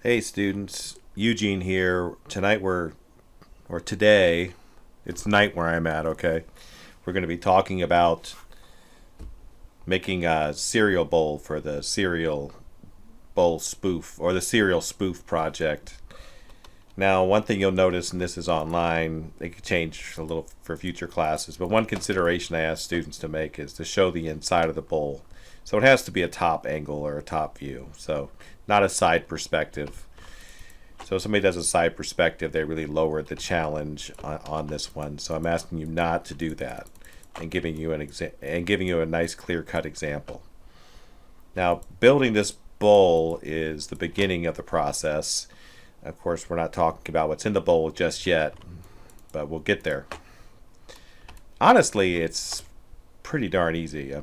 Hey students, Eugene here. Today, it's night where I'm at, okay? We're going to be talking about making a cereal bowl for the cereal bowl spoof or the cereal spoof project. Now, one thing you'll notice, and this is online, it could change a little for future classes, but one consideration I ask students to make is to show the inside of the bowl. So it has to be a top angle or a top view, so not a side perspective. So if somebody does a side perspective, they really lower the challenge on this one. So I'm asking you not to do that, and giving you a nice clear-cut example. Now, building this bowl is the beginning of the process. Of course, we're not talking about what's in the bowl just yet, but we'll get there. Honestly, it's pretty darn easy.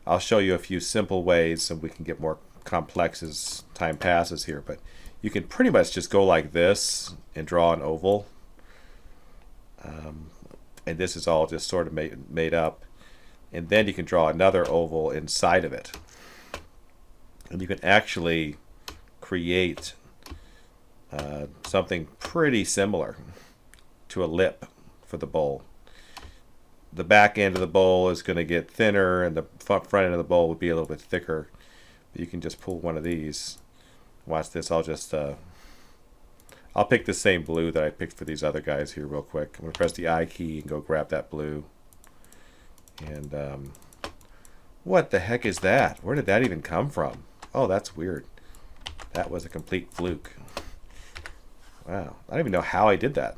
I'll show you a few simple ways so we can get more complex as time passes here, but you can pretty much just go like this and draw an oval. And this is all just sort of made up. And then you can draw another oval inside of it. And you can actually create something pretty similar to a lip for the bowl. The back end of the bowl is going to get thinner, and the front end of the bowl will be a little bit thicker. But you can just pull one of these. Watch this. I'll pick the same blue that I picked for these other guys here real quick. I'm going to press the I key and go grab that blue. And what the heck is that? Where did that even come from? Oh, that's weird. That was a complete fluke. Wow. I don't even know how I did that.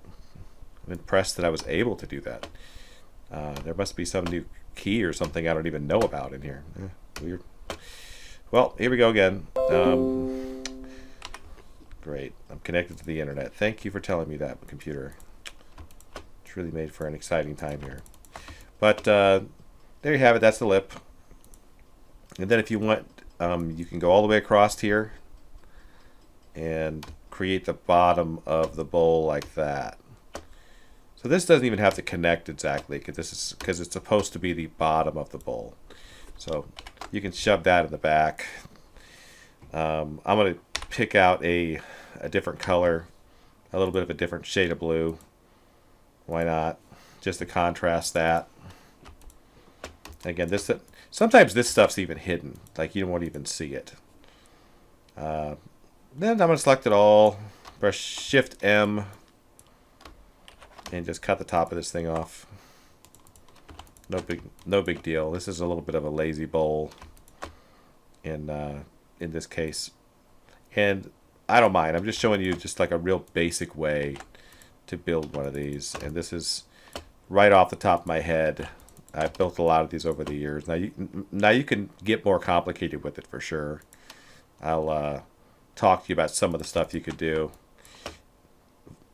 I'm impressed that I was able to do that. There must be some new key or something I don't even know about in here. Weird. Well, here we go again. Great. I'm connected to the internet. Thank you for telling me that, computer. It's really made for an exciting time here. But there you have it. That's the lip. And then if you want, you can go all the way across here and create the bottom of the bowl like that. So this doesn't even have to connect exactly because it's supposed to be the bottom of the bowl. So you can shove that in the back. I'm going to pick out a different color, a little bit of a different shade of blue. Why not? Just to contrast that. Again, sometimes this stuff's even hidden, like you won't even see it. Then I'm going to select it all, press Shift M, and just cut the top of this thing off. No big deal. This is a little bit of a lazy bowl in this case, and I don't mind. I'm just showing you just like a real basic way to build one of these, and this is right off the top of my head. I've built a lot of these over the years. Now you can get more complicated with it for sure. I'll talk to you about some of the stuff you could do.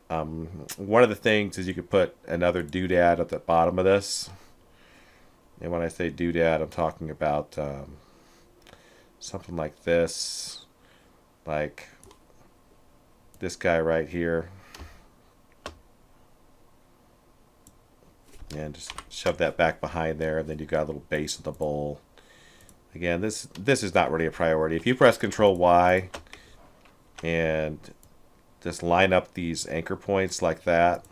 One of the things is you could put another doodad at the bottom of this. And when I say doodad, I'm talking about something like this. Like this guy right here. And just shove that back behind there, and then you got a little base of the bowl. Again, this is not really a priority. If you press Control Y and just line up these anchor points like that,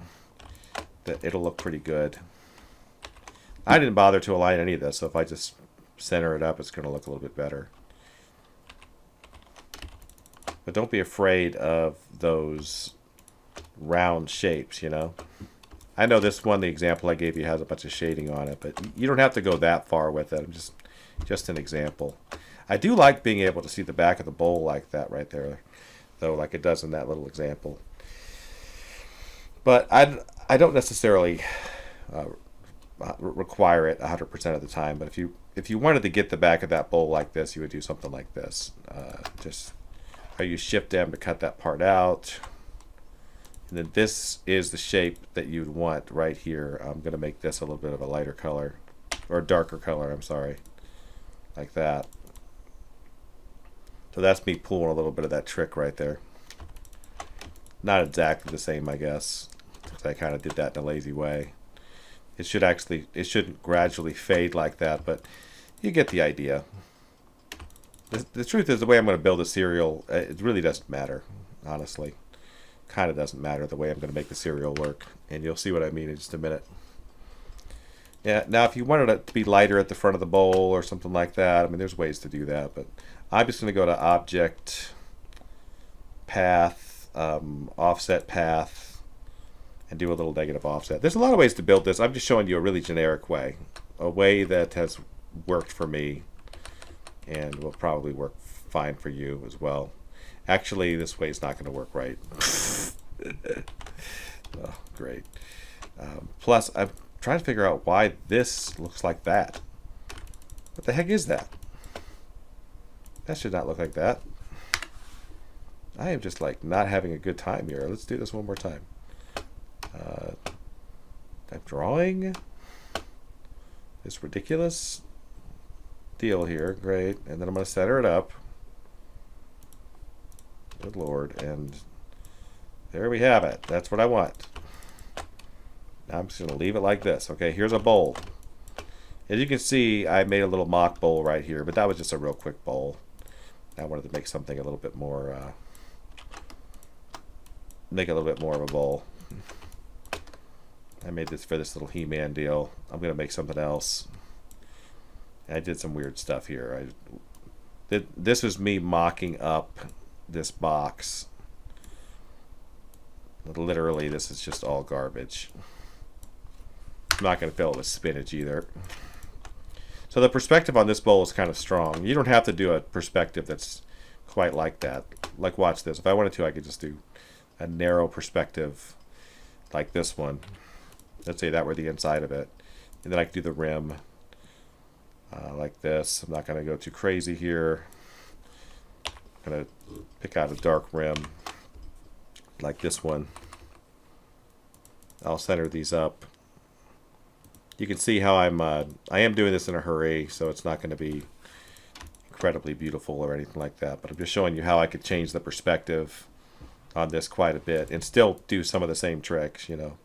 it'll look pretty good. I didn't bother to align any of this, so if I just center it up, it's going to look a little bit better. But don't be afraid of those round shapes, you know. I know this one, the example I gave you, has a bunch of shading on it, but you don't have to go that far with it. Just an example. I do like being able to see the back of the bowl like that right there, though, like it does in that little example. But I don't necessarily require it 100% of the time. But if you wanted to get the back of that bowl like this, you would do something like this. I use Shift M to cut that part out. And then this is the shape that you'd want right here. I'm going to make this a little bit of a lighter color, or darker color, I'm sorry, like that. So that's me pulling a little bit of that trick right there. Not exactly the same, I guess, because I kind of did that in a lazy way. It shouldn't gradually fade like that, but you get the idea. The truth is, the way I'm going to build a cereal, it really doesn't matter, honestly. Kind of doesn't matter the way I'm going to make the cereal work, and you'll see what I mean in just a minute. Yeah. Now, if you wanted it to be lighter at the front of the bowl or something like that, I mean, there's ways to do that, but I'm just going to go to Object, Path, Offset Path, and do a little negative offset. There's a lot of ways to build this. I'm just showing you a really generic way, a way that has worked for me and will probably work fine for you as well. Actually, this way is not going to work right. Oh, great. Plus, I'm trying to figure out why this looks like that. What the heck is that? That should not look like that. I am just like not having a good time here. Let's do this one more time. I'm drawing this ridiculous deal here. Great. And then I'm going to center it up. Good Lord. And there we have it. That's what I want. Now I'm just going to leave it like this. Okay, here's a bowl. As you can see, I made a little mock bowl right here, but that was just a real quick bowl. I wanted to make something a little bit more, make a little bit more of a bowl. I made this for this little He-Man deal. I'm going to make something else. I did some weird stuff here. This was me mocking up this box. Literally, this is just all garbage. I'm not going to fill it with spinach either. So the perspective on this bowl is kind of strong. You don't have to do a perspective that's quite like that. Like, watch this. If I wanted to, I could just do a narrow perspective like this one. Let's say that were the inside of it. And then I could do the rim like this. I'm not going to go too crazy here. I'm going to pick out a dark rim like this one. I'll center these up. You can see how I am doing this in a hurry, so it's not going to be incredibly beautiful or anything like that. But I'm just showing you how I could change the perspective on this quite a bit and still do some of the same tricks, you know.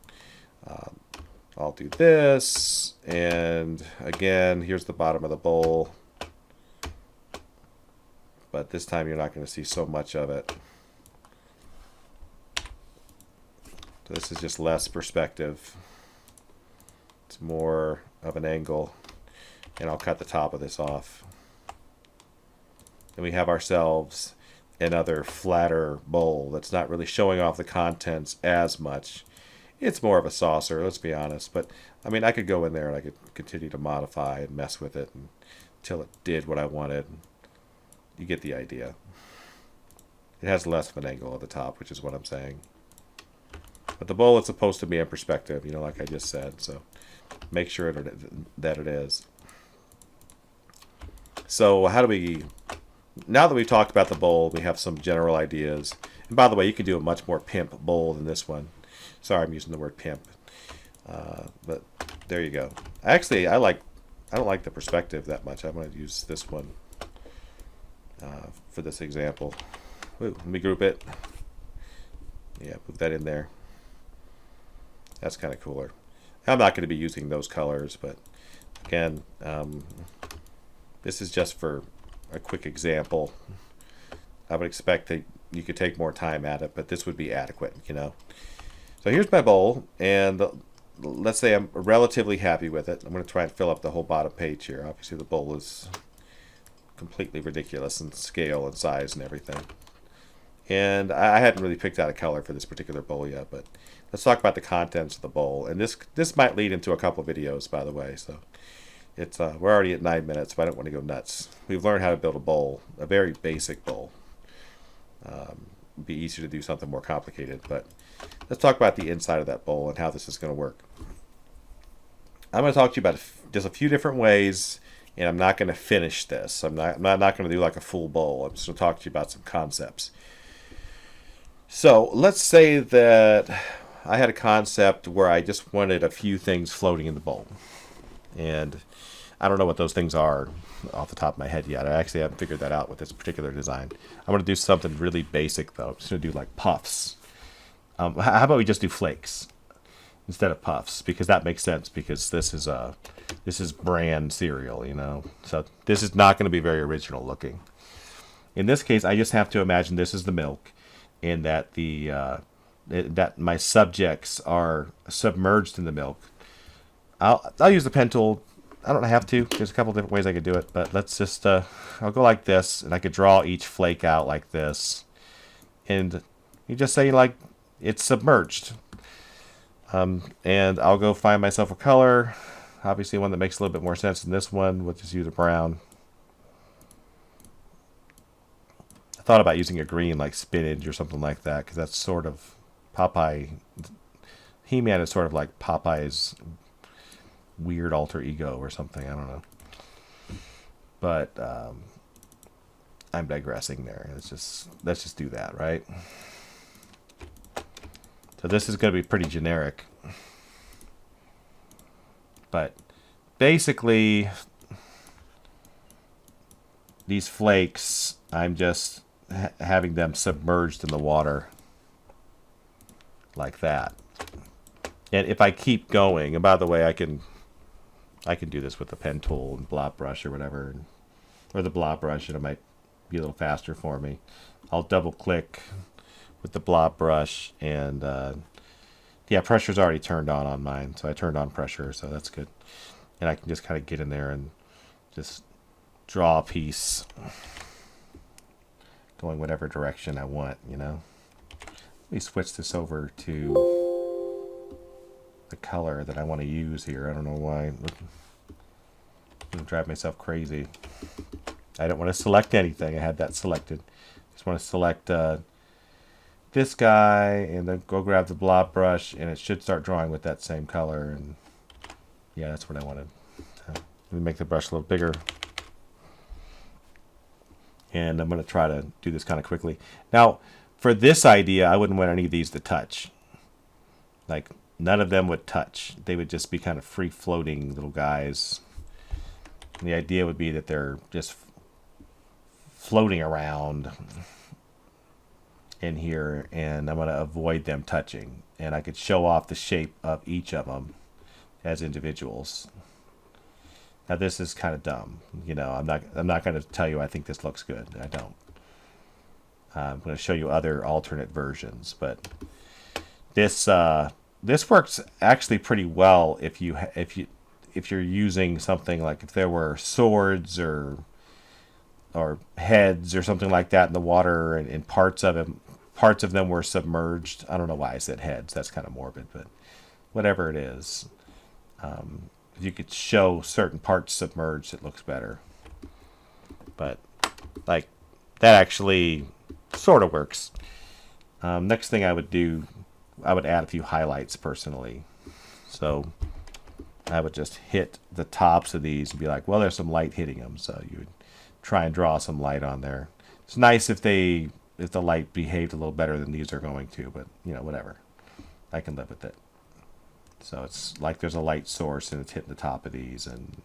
I'll do this, and again, here's the bottom of the bowl. But this time you're not going to see so much of it. So this is just less perspective. It's more of an angle. And I'll cut the top of this off. And we have ourselves another flatter bowl that's not really showing off the contents as much. It's more of a saucer, let's be honest. But, I mean, I could go in there and I could continue to modify and mess with it until it did what I wanted. You get the idea. It has less of an angle at the top, which is what I'm saying. But the bowl is supposed to be in perspective, you know, like I just said. So make sure that it is. So how do we... Now that we've talked about the bowl, we have some general ideas. And by the way, you can do a much more pimp bowl than this one. Sorry, I'm using the word pimp. But there you go. Actually, I don't like the perspective that much. I'm going to use this one for this example. Ooh, let me group it. Yeah, put that in there. That's kind of cooler. I'm not going to be using those colors, but again, this is just for a quick example. I would expect that you could take more time at it, but this would be adequate, you know. So here's my bowl, and let's say I'm relatively happy with it. I'm going to try and fill up the whole bottom page here. Obviously the bowl is completely ridiculous in scale and size and everything. And I hadn't really picked out a color for this particular bowl yet, but let's talk about the contents of the bowl. And this might lead into a couple videos, by the way. So it's we're already at 9 minutes, but I don't want to go nuts. We've learned how to build a bowl, a very basic bowl. It'd be easier to do something more complicated, but let's talk about the inside of that bowl and how this is going to work. I'm going to talk to you about just a few different ways, and I'm not going to finish this. I'm not going to do like a full bowl. I'm just going to talk to you about some concepts. So let's say that I had a concept where I just wanted a few things floating in the bowl. And I don't know what those things are off the top of my head yet. I actually haven't figured that out with this particular design. I'm going to do something really basic, though. I'm just going to do like puffs. How about we just do flakes instead of puffs? Because that makes sense, because this is brand cereal, you know. So this is not going to be very original looking. In this case, I just have to imagine this is the milk, and that that my subjects are submerged in the milk. I'll use the pen tool. I don't have to. There's a couple different ways I could do it, but let's just I'll go like this, and I could draw each flake out like this, and you just say like it's submerged. And I'll go find myself a color, obviously one that makes a little bit more sense than this one. We'll just use a brown. I thought about using a green like spinach or something like that, because that's sort of Popeye. He-Man is sort of like Popeye's weird alter ego or something. I don't know. But I'm digressing there. Let's just do that, right? So this is going to be pretty generic. But basically, these flakes, I'm just having them submerged in the water like that. And if I keep going, and by the way, I can do this with the pen tool and blob brush or whatever, or the blob brush, and it might be a little faster for me. I'll double click with the blob brush, and yeah, pressure's already turned on mine, so I turned on pressure, so that's good. And I can just kind of get in there and just draw a piece going whatever direction I want, you know. Let me switch this over to the color that I want to use here. I don't know why. I'm going to drive myself crazy. I don't want to select anything. I had that selected. Just want to select this guy, and then go grab the blob brush, and it should start drawing with that same color. And yeah, that's what I wanted. Let me make the brush a little bigger. And I'm going to try to do this kind of quickly. Now, for this idea, I wouldn't want any of these to touch. Like, none of them would touch. They would just be kind of free-floating little guys. And the idea would be that they're just floating around in here, and I'm going to avoid them touching. And I could show off the shape of each of them as individuals. Now this is kind of dumb, you know. I'm not going to tell you I think this looks good. I don't. I'm going to show you other alternate versions, but this works actually pretty well if you're using something like if there were swords or heads or something like that in the water, and parts of them were submerged. I don't know why I said heads. That's kind of morbid, but whatever it is. If you could show certain parts submerged, it looks better. But like that actually sort of works. Next thing I would do, I would add a few highlights personally. So I would just hit the tops of these and be like, well, there's some light hitting them. So you would try and draw some light on there. It's nice if the light behaved a little better than these are going to, but you know, whatever. I can live with it. So it's like there's a light source and it's hitting the top of these, and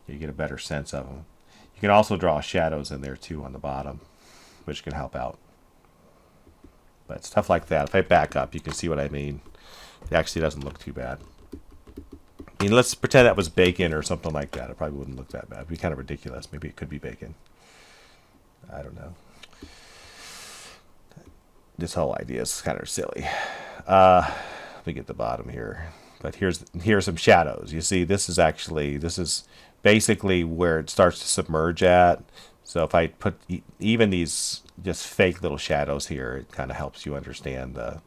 you get a better sense of them. You can also draw shadows in there too on the bottom, which can help out. But stuff like that, if I back up, you can see what I mean. It actually doesn't look too bad. I mean, let's pretend that was bacon or something like that. It probably wouldn't look that bad. It'd be kind of ridiculous. Maybe it could be bacon. I don't know. This whole idea is kind of silly. Let me get the bottom here. But here's some shadows. You see, this is basically where it starts to submerge at. So if I put even these just fake little shadows here, it kind of helps you understand the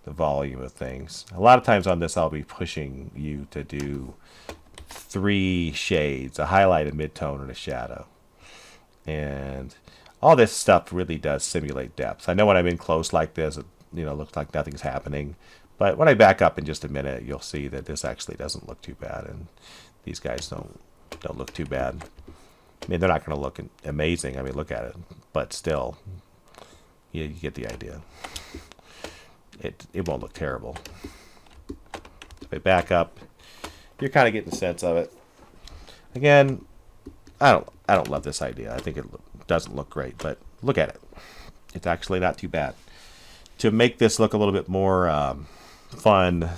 volume of things. A lot of times on this, I'll be pushing you to do 3 shades, a highlight, a midtone, and a shadow. And all this stuff really does simulate depth. I know when I'm in close like this, it looks like nothing's happening. But when I back up in just a minute, you'll see that this actually doesn't look too bad, and these guys don't look too bad. I mean, they're not going to look amazing. I mean, look at it, but still, you get the idea. It won't look terrible. If I back up, you're kind of getting the sense of it. Again, I don't love this idea. I think it doesn't look great, but look at it. It's actually not too bad. To make this look a little bit more fun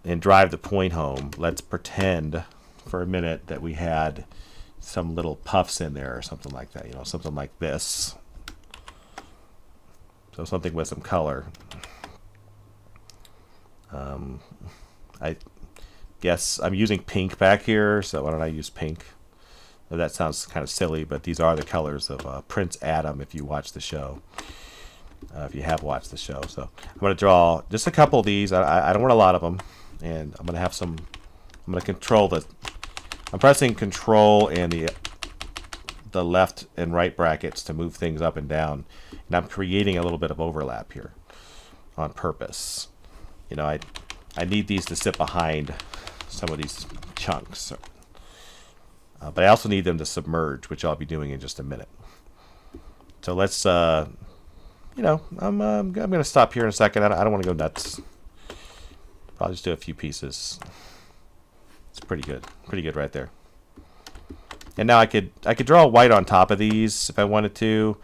and drive the point home, let's pretend for a minute that we had some little puffs in there or something like that, you know, something like this. So something with some color. I guess I'm using pink back here, so why don't I use pink? That sounds kind of silly, but these are the colors of Prince Adam if you watch the show. If you have watched the show. So I'm going to draw just a couple of these. I don't want a lot of them. And I'm going to have some, I'm going to control the, I'm pressing control and the left and right brackets to move things up and down. And I'm creating a little bit of overlap here on purpose. You know, I need these to sit behind some of these chunks. But I also need them to submerge, which I'll be doing in just a minute. So let's, you know, I'm going to stop here in a second. I don't want to go nuts. I'll just do a few pieces. It's pretty good right there. And now I could draw white on top of these if I wanted to,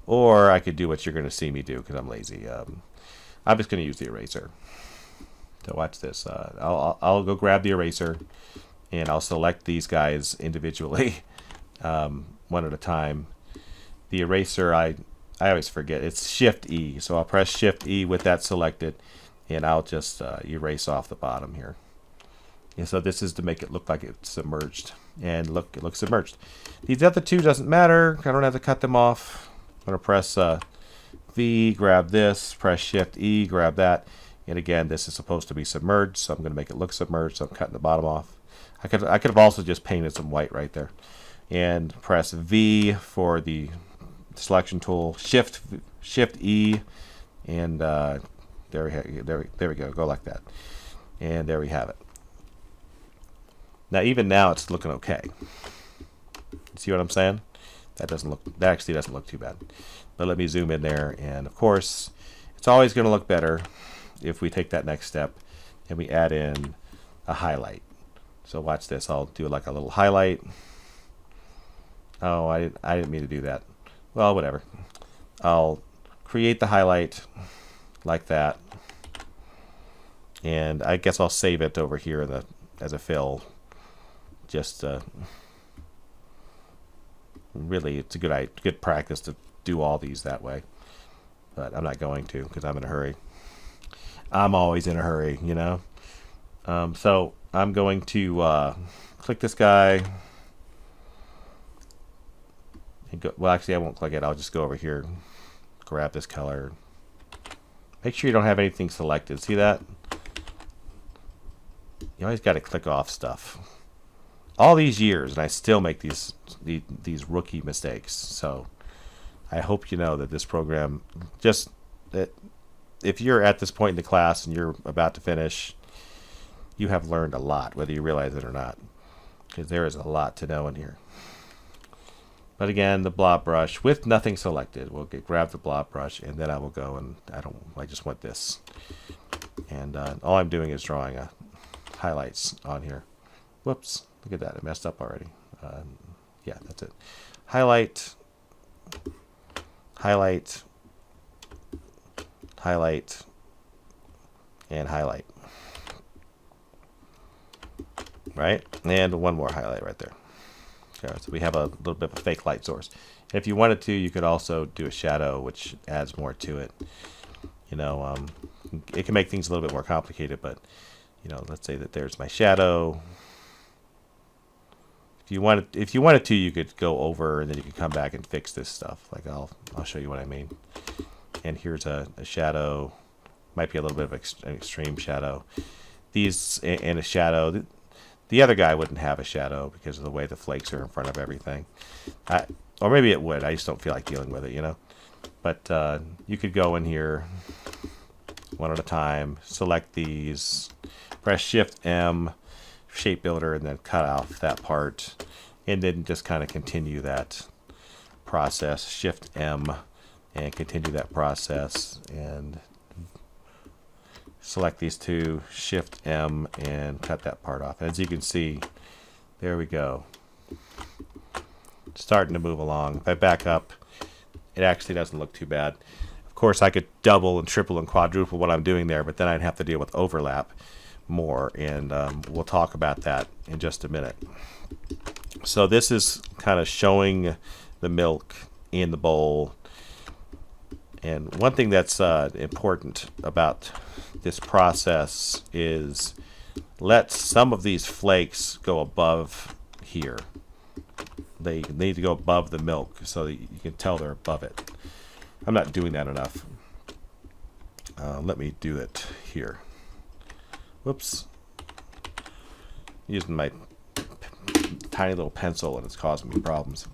or I could do what you're going to see me do because I'm lazy. I'm just going to use the eraser. So watch this. I'll go grab the eraser, and I'll select these guys individually, one at a time. The eraser, I always forget. It's Shift E. So I'll press Shift E with that selected, and I'll just erase off the bottom here. And so this is to make it look like it's submerged. And look, it looks submerged. These other two doesn't matter. I don't have to cut them off. I'm going to press V, grab this, press Shift E, grab that. And again, this is supposed to be submerged, so I'm going to make it look submerged. So I'm cutting the bottom off. I could have also just painted some white right there. And press V for the selection tool. Shift E, and there we go. Go like that. And there we have it. Now, even now, it's looking okay. See what I'm saying? That actually doesn't look too bad. But let me zoom in there, and of course, it's always going to look better if we take that next step and we add in a highlight. So watch this. I'll do like a little highlight. Oh, I didn't mean to do that. Well, whatever. I'll create the highlight like that, and I guess I'll save it over here as a fill. Just really, it's a good practice to do all these that way, but I'm not going to because I'm in a hurry. I'm always in a hurry, you know. So I'm going to click this guy. And go, well, actually, I won't click it. I'll just go over here, grab this color. Make sure you don't have anything selected. See that? You always got to click off stuff. All these years, and I still make these rookie mistakes. So I hope you know that this program, just that if you're at this point in the class and you're about to finish, you have learned a lot, whether you realize it or not, because there is a lot to know in here. But again, the blob brush with nothing selected. We'll grab the blob brush, and then I will go and I just want this, and all I'm doing is drawing highlights on here. Whoops. Look at that. I messed up already. Yeah, that's it. Highlight, highlight, highlight, and highlight. Right? And one more highlight right there. Okay, so we have a little bit of a fake light source. And if you wanted to, you could also do a shadow, which adds more to it. You know, it can make things a little bit more complicated, but, you know, let's say that there's my shadow. If you wanted to, you could go over and then you could come back and fix this stuff. Like I'll show you what I mean. And here's a shadow. Might be a little bit of an extreme shadow. These and a shadow. The other guy wouldn't have a shadow because of the way the flakes are in front of everything. Or maybe it would. I just don't feel like dealing with it, you know. But you could go in here one at a time, select these, press Shift M, shape builder, and then cut off that part, and then just kind of continue that process. Shift M and continue that process, and select these two, Shift M, and cut that part off. As you can see, there we go. Starting to move along. If I back up, it actually doesn't look too bad. Of course, I could double and triple and quadruple what I'm doing there, but then I'd have to deal with overlap more, and we'll talk about that in just a minute. So this is kind of showing the milk in the bowl. And one thing that's important about this process is let some of these flakes go above here. They need to go above the milk so that you can tell they're above it. I'm not doing that enough. Let me do it here. Whoops. Using my tiny little pencil and it's causing me problems.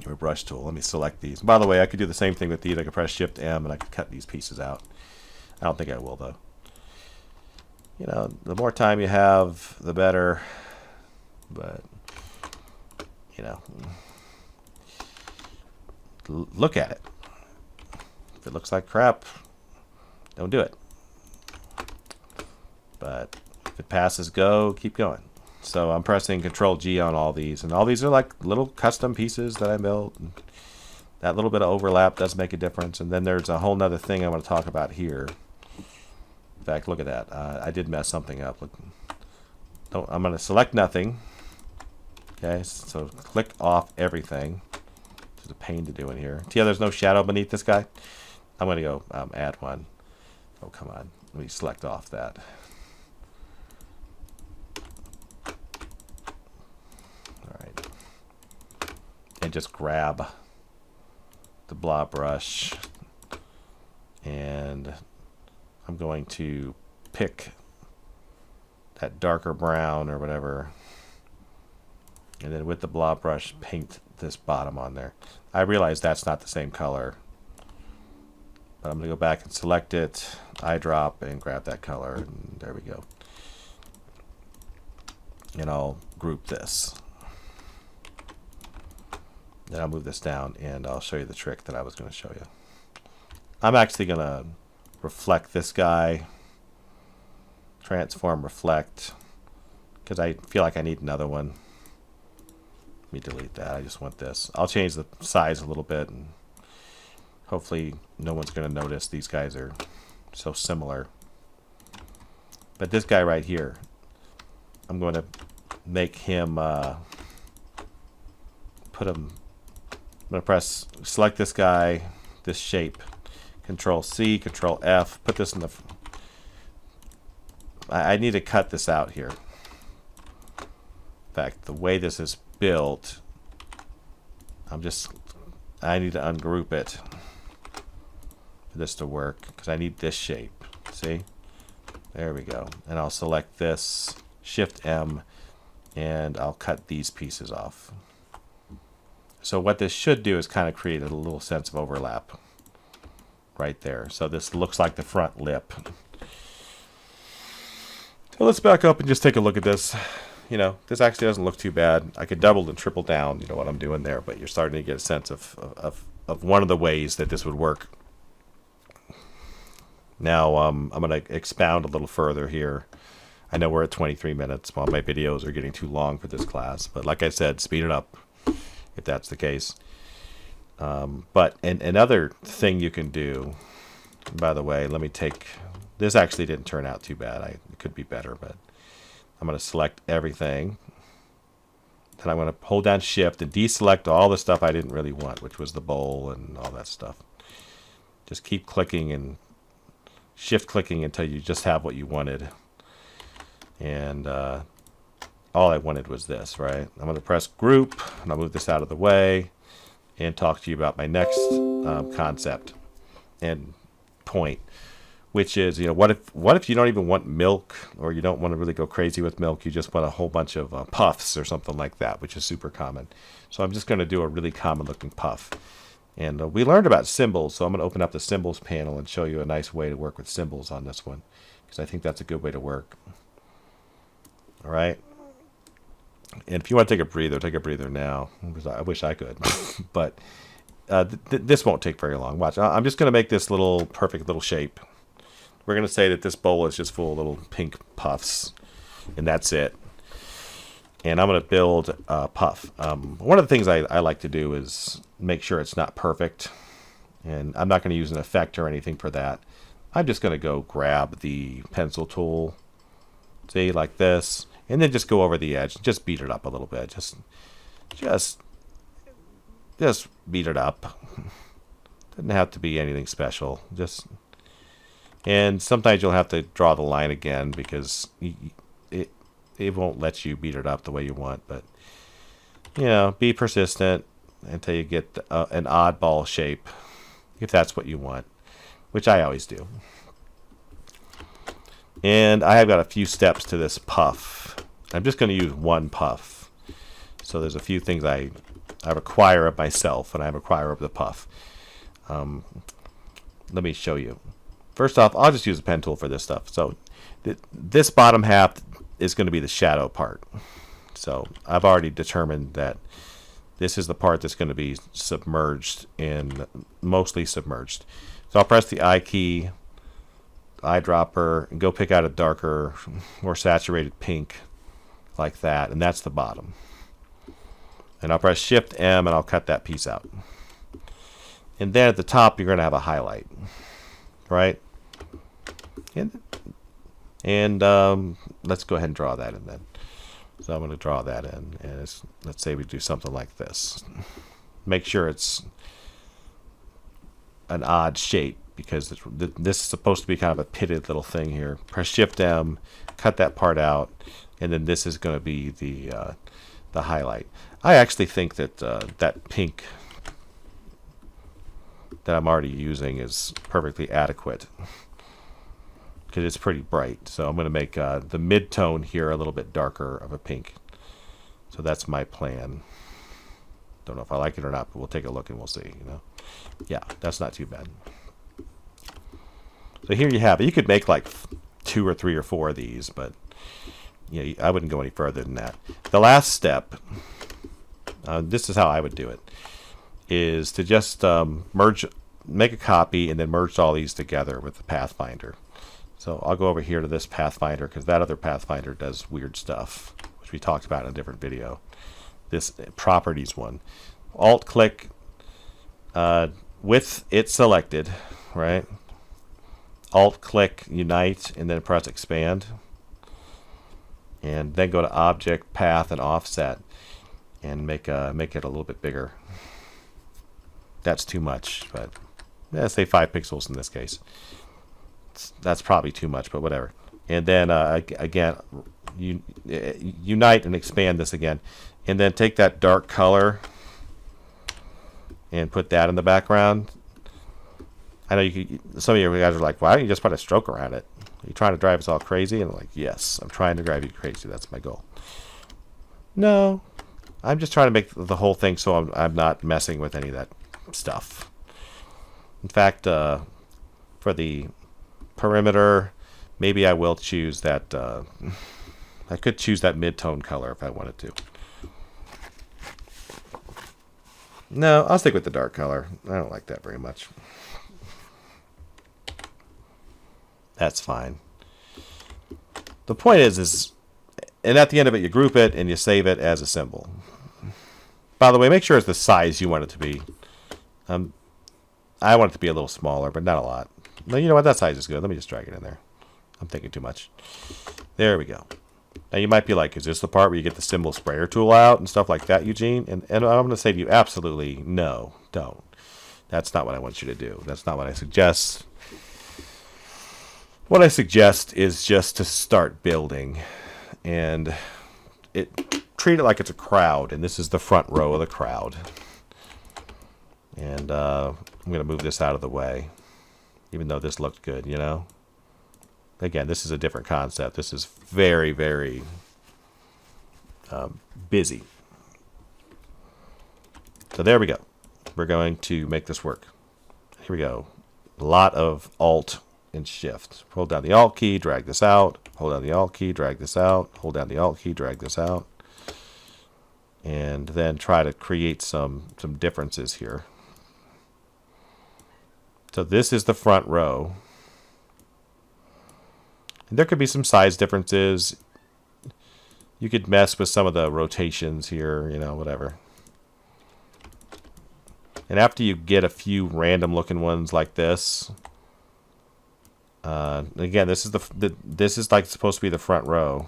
My brush tool. Let me select these. By the way, I could do the same thing with these. I could press Shift M and I could cut these pieces out. I don't think I will though. You know, the more time you have, the better. But you know, look at it. If it looks like crap, don't do it. But if it passes go, keep going. So I'm pressing Control G on all these, and all these are like little custom pieces that I built. That little bit of overlap does make a difference. And then there's a whole nother thing I want to talk about here. In fact, look at that. I did mess something up. Look, I'm going to select nothing. Okay, so click off everything. It's a pain to do in here. See how there's no shadow beneath this guy? I'm going to go add one. Oh, come on. Let me select off that. All right. And just grab the blob brush. And I'm going to pick that darker brown or whatever. And then with the blob brush, paint this bottom on there. I realize that's not the same color. But I'm going to go back and select it, eyedrop, and grab that color. And there we go. And I'll group this. Then I'll move this down, and I'll show you the trick that I was going to show you. I'm actually going to reflect this guy. Transform, reflect. Because I feel like I need another one. Let me delete that. I just want this. I'll change the size a little bit, and hopefully no one's going to notice. These guys are so similar. But this guy right here, I'm going to make him put him. I'm going to press select this guy, this shape, Control C, Control F. Put this in the. I need to cut this out here. In fact, the way this is built, I need to ungroup it for this to work because I need this shape. See? There we go. And I'll select this, Shift M, and I'll cut these pieces off. So what this should do is kind of create a little sense of overlap right there. So this looks like the front lip. So let's back up and just take a look at this. You know, this actually doesn't look too bad. I could double and triple down, you know, what I'm doing there, but you're starting to get a sense of one of the ways that this would work. Now, I'm going to expound a little further here. I know we're at 23 minutes while my videos are getting too long for this class, but like I said, speed it up if that's the case. But another thing you can do, by the way, let me take, this actually didn't turn out too bad. It could be better, but I'm going to select everything. Then I'm going to hold down Shift and deselect all the stuff I didn't really want, which was the bowl and all that stuff. Just keep clicking and Shift clicking until you just have what you wanted. And all I wanted was this, right? I'm going to press Group, and I'll move this out of the way and talk to you about my next concept and point, which is, you know, what if you don't even want milk, or you don't want to really go crazy with milk, you just want a whole bunch of puffs or something like that, which is super common. So I'm just going to do a really common looking puff. And we learned about symbols, so I'm going to open up the symbols panel and show you a nice way to work with symbols on this one, because I think that's a good way to work. All right. And if you want to take a breather now. I wish I could, but this won't take very long. Watch. I'm just going to make this little perfect little shape. We're going to say that this bowl is just full of little pink puffs, and that's it. And I'm going to build a puff. One of the things I like to do is make sure it's not perfect, and I'm not going to use an effect or anything for that. I'm just going to go grab the pencil tool, see, like this, And then just go over the edge. Just beat it up a little bit. Just beat it up. Doesn't have to be anything special. And sometimes you'll have to draw the line again because it won't let you beat it up the way you want. But be persistent until you get an oddball shape, if that's what you want, which I always do. And I have got a few steps to this puff. I'm just going to use one puff. So there's a few things I require of myself, and I require of the puff. Let me show you. First off, I'll just use a pen tool for this stuff. So this bottom half is going to be the shadow part. So I've already determined that this is the part that's going to be submerged mostly submerged. So I'll press the I key, eyedropper, and go pick out a darker, more saturated pink like that, and that's the bottom. And I'll press Shift M and I'll cut that piece out. And then at the top you're going to have a highlight, right? And let's go ahead and draw that in then. So I'm going to draw that in, and let's say we do something like this. Make sure it's an odd shape, because this is supposed to be kind of a pitted little thing here. Press Shift M, cut that part out, and then this is going to be the highlight. I actually think that that pink that I'm already using is perfectly adequate, because it's pretty bright. So I'm going to make the mid-tone here a little bit darker of a pink. So that's my plan. Don't know if I like it or not, but we'll take a look and we'll see. Yeah, that's not too bad. So here you have it. You could make like 2 or 3 or 4 of these, but I wouldn't go any further than that. The last step, this is how I would do it, is to just make a copy and then merge all these together with the Pathfinder. So I'll go over here to this Pathfinder, because that other Pathfinder does weird stuff, which we talked about in a different video. This properties one. Alt-click with it selected, right? Alt-click Unite, and then press Expand. And then go to Object, Path, and Offset, and make it a little bit bigger. That's too much, but say 5 pixels in this case. That's probably too much, but whatever. And then again, unite and expand this again, and then take that dark color and put that in the background. I know some of you guys are like, why don't you just put a stroke around it? Are you trying to drive us all crazy? And I'm like, yes, I'm trying to drive you crazy. That's my goal. No, I'm just trying to make the whole thing so I'm not messing with any of that stuff. In fact, for the perimeter, maybe I will choose that. I could choose that mid-tone color if I wanted to. No, I'll stick with the dark color. I don't like that very much. That's fine. The point is, and at the end of it, you group it and you save it as a symbol. By the way, make sure it's the size you want it to be. I want it to be a little smaller, but not a lot. No, you know what? That size is good. Let me just drag it in there. I'm thinking too much. There we go. Now you might be like, is this the part where you get the symbol sprayer tool out and stuff like that, Eugene? And I'm going to say to you, absolutely no, don't. That's not what I want you to do. That's not what I suggest. What I suggest is just to start building, and treat it like it's a crowd, and this is the front row of the crowd. And I'm going to move this out of the way, even though this looked good, Again, this is a different concept. This is very, very busy. So there we go. We're going to make this work. Here we go. A lot of Alt and Shift. Hold down the Alt key, drag this out. Hold down the Alt key, drag this out. Hold down the Alt key, drag this out. And then try to create some differences here. So this is the front row. And there could be some size differences. You could mess with some of the rotations here, whatever. And after you get a few random looking ones like this, again, this is this is like supposed to be the front row.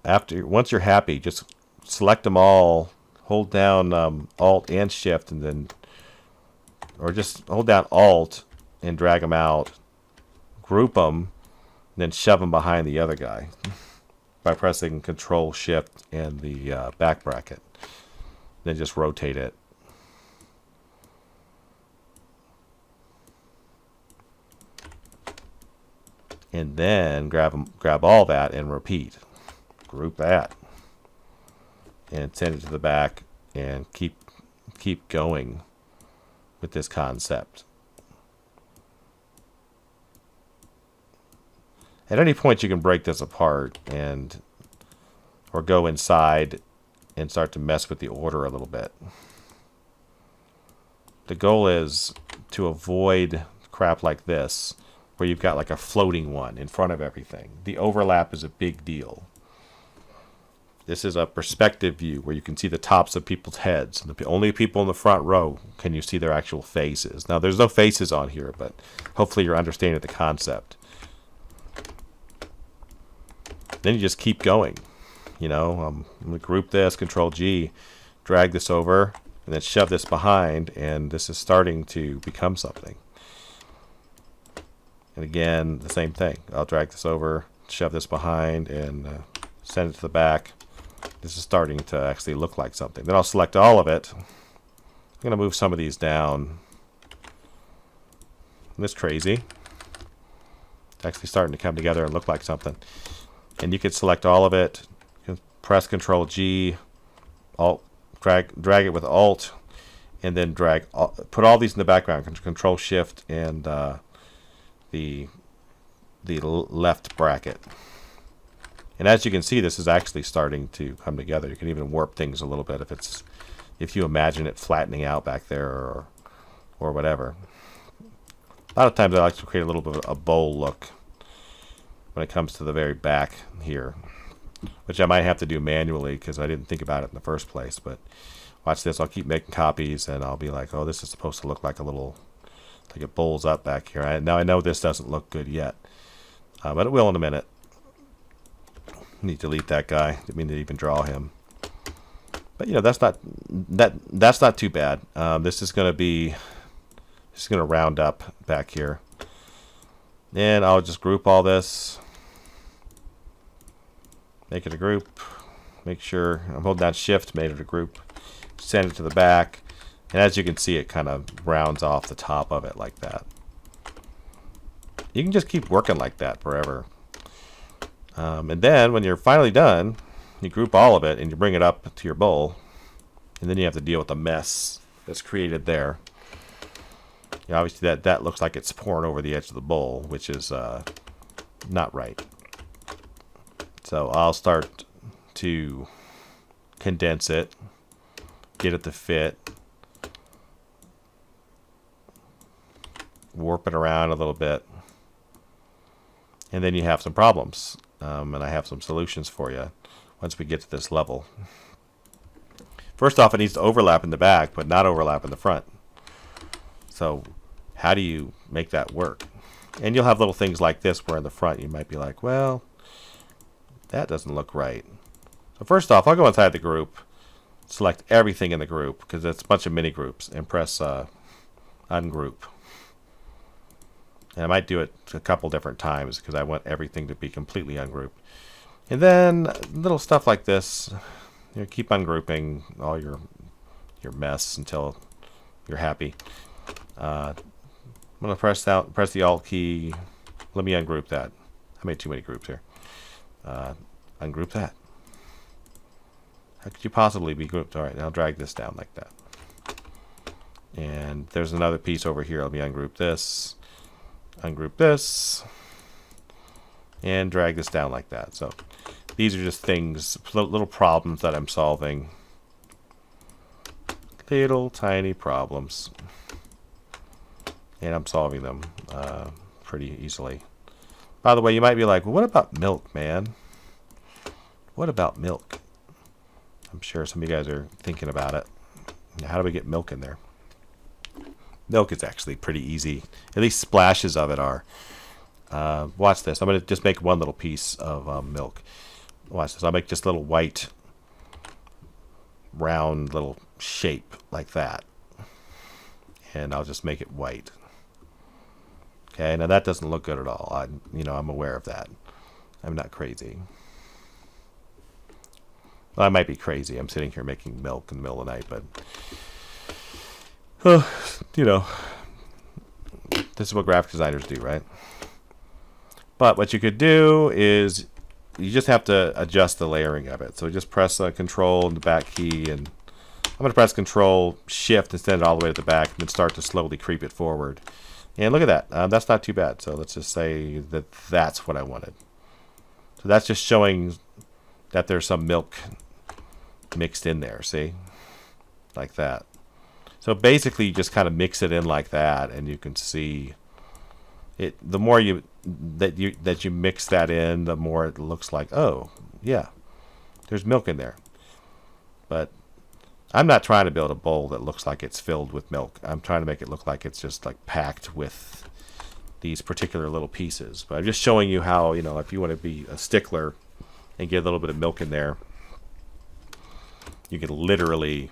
once you're happy, just select them all, hold down Alt and Shift, and then, or just hold down Alt and drag them out, group them, and then shove them behind the other guy by pressing Control Shift and the back bracket. Then just rotate it. And then grab all that and repeat. Group that. And send it to the back and keep going with this concept. At any point you can break this apart or go inside and start to mess with the order a little bit. The goal is to avoid crap like this, where you've got like a floating one in front of everything. The overlap is a big deal. This is a perspective view where you can see the tops of people's heads. And the only people in the front row can you see their actual faces. Now there's no faces on here, but hopefully you're understanding the concept. Then you just keep going. You know, I'm going to group this, Control G, drag this over, and then shove this behind, and this is starting to become something. And again, the same thing. I'll drag this over, shove this behind, and send it to the back. This is starting to actually look like something. Then I'll select all of it. I'm going to move some of these down. And it's crazy. It's actually starting to come together and look like something. And you can select all of it. You can press Control G, Alt, drag it with Alt, and then put all these in the background. Control Shift and the left bracket. And as you can see, this is actually starting to come together. You can even warp things a little bit if you imagine it flattening out back there or whatever. A lot of times I like to create a little bit of a bowl look when it comes to the very back here, which I might have to do manually because I didn't think about it in the first place. But watch this. I'll keep making copies and I'll be like, oh, this is supposed to look like a little, like it bowls up back here. Now I know this doesn't look good yet, but it will in a minute. Need to delete that guy. Didn't mean to even draw him. But you know, that's not too bad. This is going to round up back here, and I'll just group all this, make it a group. Make sure I'm holding down Shift, made it a group. Send it to the back, and as you can see, it kind of rounds off the top of it like that. You can just keep working like that forever. And then when you're finally done, you group all of it and you bring it up to your bowl, and then you have to deal with the mess that's created there. You know, obviously that looks like it's pouring over the edge of the bowl, which is not right. So I'll start to condense it, get it to fit, warp it around a little bit, and then you have some problems. And I have some solutions for you once we get to this level. First off, it needs to overlap in the back, but not overlap in the front. So how do you make that work? And you'll have little things like this where in the front you might be like, well, that doesn't look right. So first off, I'll go inside the group, select everything in the group, because it's a bunch of mini groups, and press ungroup. And I might do it a couple different times because I want everything to be completely ungrouped. And then little stuff like this, you know, keep ungrouping all your mess until you're happy. I'm gonna press the Alt key. Let me ungroup that. I made too many groups here. Ungroup that. How could you possibly be grouped? All right, now drag this down like that. And there's another piece over here. Let me ungroup this. Ungroup this, and drag this down like that. So these are just things, little problems that I'm solving. Little tiny problems. And I'm solving them pretty easily. By the way, you might be like, well, what about milk, man? What about milk? I'm sure some of you guys are thinking about it. How do we get milk in there? Milk is actually pretty easy. At least splashes of it are. Watch this. I'm going to just make one little piece of milk. Watch this. I'll make just a little white, round little shape like that. And I'll just make it white. Okay, now that doesn't look good at all. I'm aware of that. I'm not crazy. Well, I might be crazy. I'm sitting here making milk in the middle of the night, but this is what graphic designers do, right? But what you could do is you just have to adjust the layering of it. So just press Control and the back key, and I'm going to press Control Shift and send it all the way to the back, and then start to slowly creep it forward. And look at that. That's not too bad. So let's just say that that's what I wanted. So that's just showing that there's some milk mixed in there. See? Like that. So basically you just kind of mix it in like that, and you can see it. The more you mix that in, the more it looks like, oh yeah, there's milk in there. But I'm not trying to build a bowl that looks like it's filled with milk. I'm trying to make it look like it's just like packed with these particular little pieces. But I'm just showing you how, if you want to be a stickler and get a little bit of milk in there, you can literally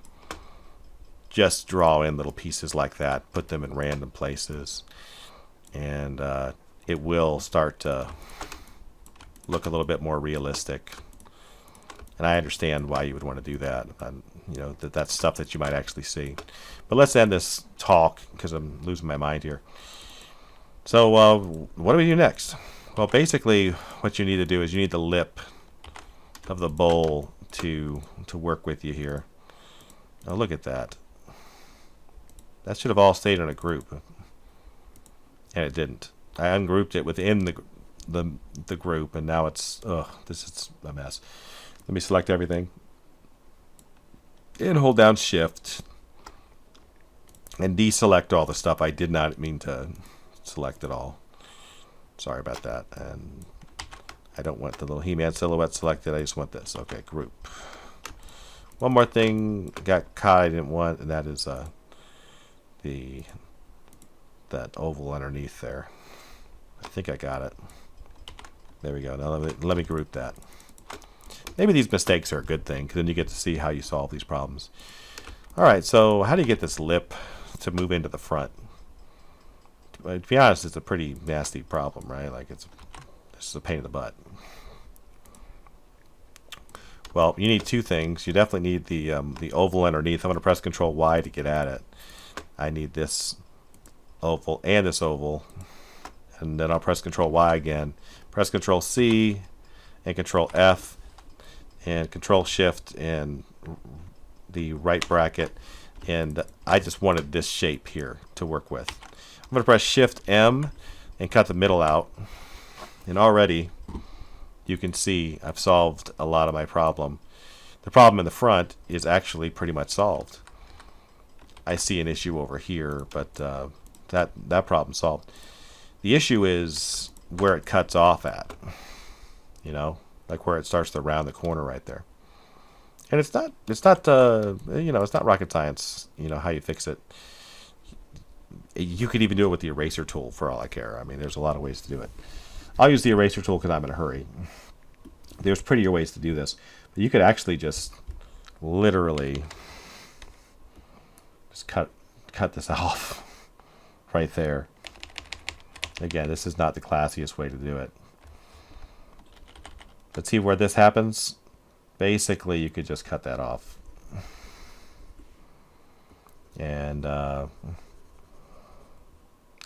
just draw in little pieces like that, put them in random places, and it will start to look a little bit more realistic. And I understand why you would want to do that. That's stuff that you might actually see. But let's end this talk because I'm losing my mind here. So what do we do next? Well, basically what you need to do is you need the lip of the bowl to work with you here. Now look at that. That should have all stayed in a group, and it didn't. I ungrouped it within the group, and now it's this is a mess. Let me select everything and hold down Shift and deselect all the stuff I did not mean to select at all. Sorry about that. And I don't want the little He-Man silhouette selected. I just want this. Okay, group. One more thing got caught I didn't want, and that is that oval underneath there. I think I got it. There we go. Now let me group that. Maybe these mistakes are a good thing, because then you get to see how you solve these problems. Alright, so how do you get this lip to move into the front? To be honest, it's a pretty nasty problem, right? Like this is a pain in the butt. Well, you need two things. You definitely need the oval underneath. I'm going to press Control Y to get at it. I need this oval and this oval. And then I'll press Control Y again. Press Control C and Control F and Control Shift and the right bracket. And I just wanted this shape here to work with. I'm going to press Shift M and cut the middle out. And already you can see I've solved a lot of my problem. The problem in the front is actually pretty much solved. I see an issue over here, but that problem's solved. The issue is where it cuts off at, like where it starts to round the corner right there. And it's not it's not rocket science, how you fix it. You could even do it with the eraser tool for all I care. I mean, there's a lot of ways to do it. I'll use the eraser tool because I'm in a hurry. There's prettier ways to do this. But you could actually just literally just cut this off right there. Again, this is not the classiest way to do it. But see where this happens? Basically, you could just cut that off. And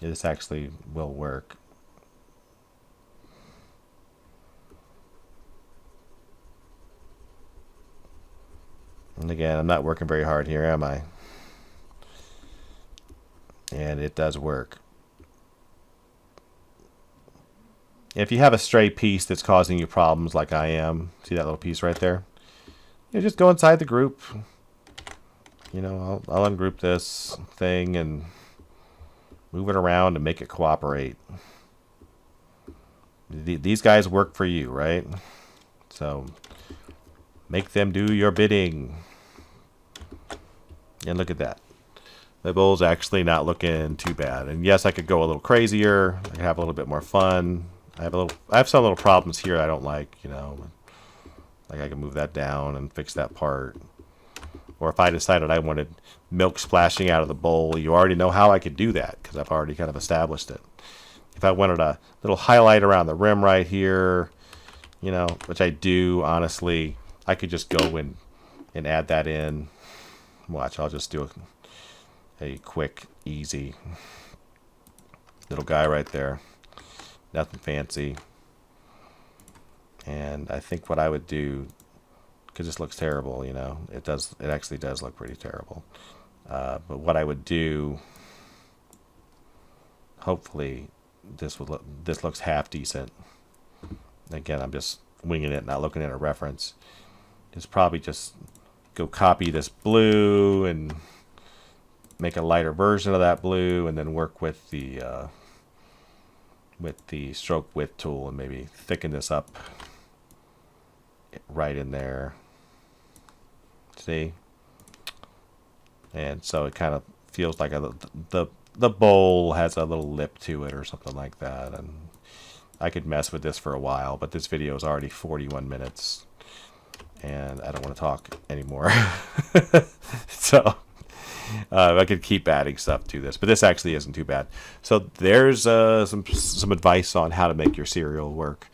this actually will work. And again, I'm not working very hard here, am I? And it does work. If you have a stray piece that's causing you problems like I am, see that little piece right there? Just go inside the group. I'll ungroup this thing and move it around and make it cooperate. These guys work for you, right? So make them do your bidding. And look at that. The bowl's actually not looking too bad. And yes, I could go a little crazier. I could have a little bit more fun. I have some little problems here I don't like, Like I can move that down and fix that part. Or if I decided I wanted milk splashing out of the bowl, you already know how I could do that because I've already kind of established it. If I wanted a little highlight around the rim right here, you know, which I do, honestly, I could just go in and add that in. Watch, I'll just do a quick, easy little guy right there. Nothing fancy. And I think what I would do, because this looks terrible, you know, it actually does look pretty terrible. But what I would do, hopefully, this looks half decent. Again, I'm just winging it, not looking at a reference. Is probably just go copy this blue and make a lighter version of that blue, and then work with the stroke width tool and maybe thicken this up right in there. See? And so it kind of feels like the bowl has a little lip to it or something like that. And I could mess with this for a while, but this video is already 41 minutes and I don't want to talk anymore. So I could keep adding stuff to this, but this actually isn't too bad. So there's some advice on how to make your cereal work.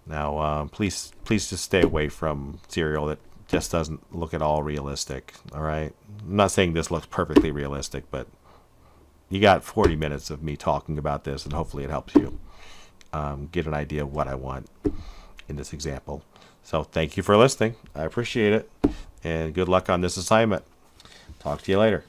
Now, please just stay away from cereal that just doesn't look at all realistic. All right, I'm not saying this looks perfectly realistic, but you got 40 minutes of me talking about this, and hopefully it helps you get an idea of what I want in this example. So thank you for listening. I appreciate it, and good luck on this assignment. Talk to you later.